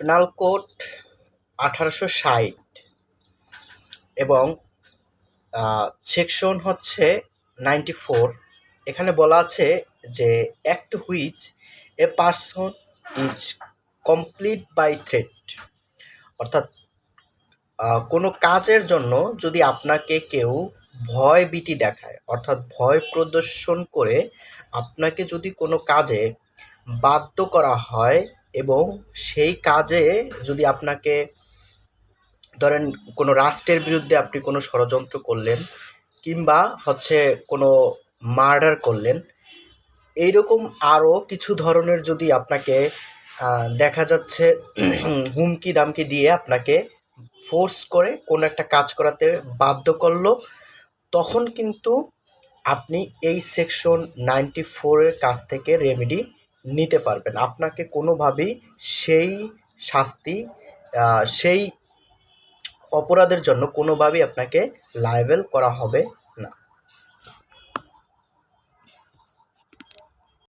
Penal code 1860 এবং section হচ্ছে 94। এখানে বলা আছে যে act which a person is complete by threat, অর্থাৎ কোনো কাজের জন্য যদি আপনাকে কেউ ভয় ভীতি দেখায়, অর্থাৎ ভয় প্রদর্শন করে আপনাকে যদি কোনো কাজে বাধ্য করা হয় এবং সেই কাজে যদি আপনাকে ধরেন কোনো রাষ্ট্রের বিরুদ্ধে আপনি কোনো ষড়যন্ত্র করলেন কিংবা হচ্ছে কোনো মার্ডার করলেন, এইরকম আরও কিছু ধরনের যদি আপনাকে দেখা যাচ্ছে হুমকি দামকি দিয়ে আপনাকে ফোর্স করে কোনো একটা কাজ করাতে বাধ্য করলো, তখন কিন্তু আপনি এই সেকশন 94-এর কাছ থেকে রেমেডি নিতে পারবেন। আপনাকে কোনোভাবেই সেই শাস্তি সেই অপরাধের জন্য কোনোভাবেই আপনাকে লায়াবেল করা হবে